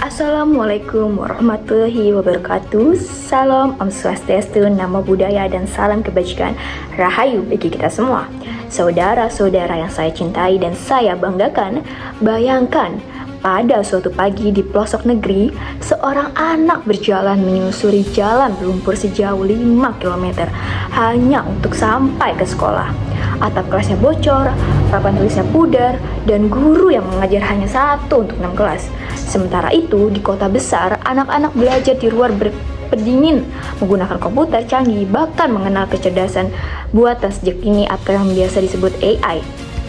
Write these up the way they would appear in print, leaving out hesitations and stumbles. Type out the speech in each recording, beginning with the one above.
Assalamualaikum warahmatullahi wabarakatuh. Salam Om Swastiastu, Namo Buddhaya, dan salam kebajikan Rahayu bagi kita semua. Saudara-saudara yang saya cintai dan saya banggakan, bayangkan pada suatu pagi di pelosok negeri, seorang anak berjalan menyusuri jalan berlumpur sejauh 5 km hanya untuk sampai ke sekolah. Atap kelasnya bocor, papan tulisnya pudar, dan guru yang mengajar hanya satu untuk 6 kelas. Sementara itu, di kota besar, anak-anak belajar di luar berpedingin, menggunakan komputer canggih, bahkan mengenal kecerdasan buatan sejak dini atau yang biasa disebut AI.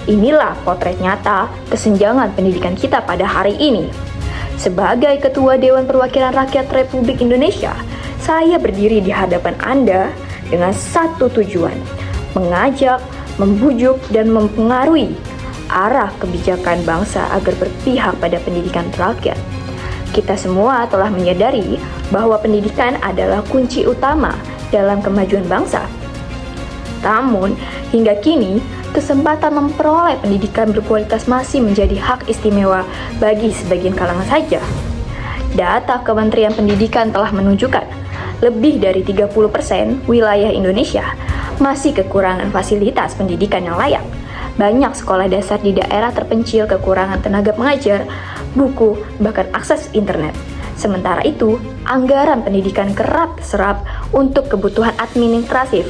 Inilah potret nyata kesenjangan pendidikan kita pada hari ini. Sebagai Ketua Dewan Perwakilan Rakyat Republik Indonesia, saya berdiri di hadapan Anda dengan satu tujuan: mengajak, membujuk, dan mempengaruhi arah kebijakan bangsa agar berpihak pada pendidikan rakyat. Kita semua telah menyadari bahwa pendidikan adalah kunci utama dalam kemajuan bangsa. Namun, hingga kini, kesempatan memperoleh pendidikan berkualitas masih menjadi hak istimewa bagi sebagian kalangan saja. Data Kementerian Pendidikan telah menunjukkan lebih dari 30% wilayah Indonesia masih kekurangan fasilitas pendidikan yang layak. Banyak sekolah dasar di daerah terpencil kekurangan tenaga pengajar, buku, bahkan akses internet. Sementara itu, anggaran pendidikan kerap terserap untuk kebutuhan administratif,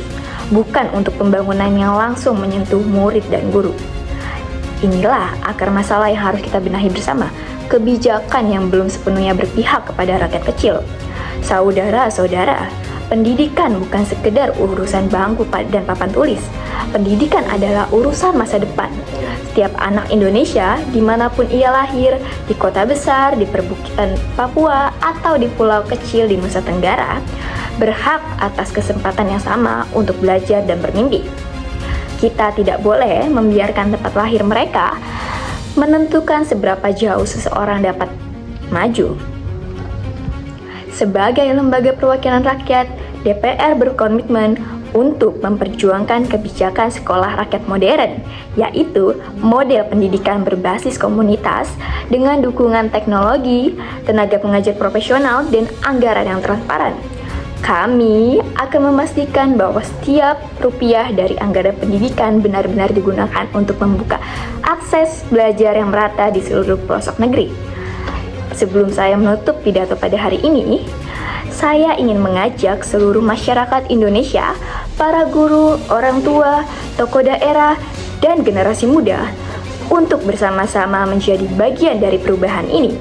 bukan untuk pembangunan yang langsung menyentuh murid dan guru. Inilah akar masalah yang harus kita benahi bersama, kebijakan yang belum sepenuhnya berpihak kepada rakyat kecil. Saudara-saudara, pendidikan bukan sekedar urusan bangku dan papan tulis. Pendidikan adalah urusan masa depan. Setiap anak Indonesia, dimanapun ia lahir, di kota besar, di perbukitan Papua, atau di pulau kecil di Nusa Tenggara, berhak atas kesempatan yang sama untuk belajar dan bermimpi. Kita tidak boleh membiarkan tempat lahir mereka menentukan seberapa jauh seseorang dapat maju. Sebagai lembaga perwakilan rakyat, DPR berkomitmen untuk memperjuangkan kebijakan sekolah rakyat modern, yaitu model pendidikan berbasis komunitas dengan dukungan teknologi, tenaga pengajar profesional, dan anggaran yang transparan. Kami akan memastikan bahwa setiap rupiah dari anggaran pendidikan benar-benar digunakan untuk membuka akses belajar yang merata di seluruh pelosok negeri. Sebelum saya menutup pidato pada hari ini, saya ingin mengajak seluruh masyarakat Indonesia, para guru, orang tua, tokoh daerah, dan generasi muda untuk bersama-sama menjadi bagian dari perubahan ini.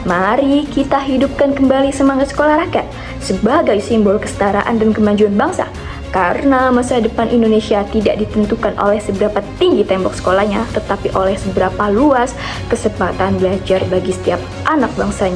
Mari kita hidupkan kembali semangat sekolah rakyat sebagai simbol kesetaraan dan kemajuan bangsa, karena masa depan Indonesia tidak ditentukan oleh seberapa tinggi tembok sekolahnya, tetapi oleh seberapa luas kesempatan belajar bagi setiap anak bangsanya.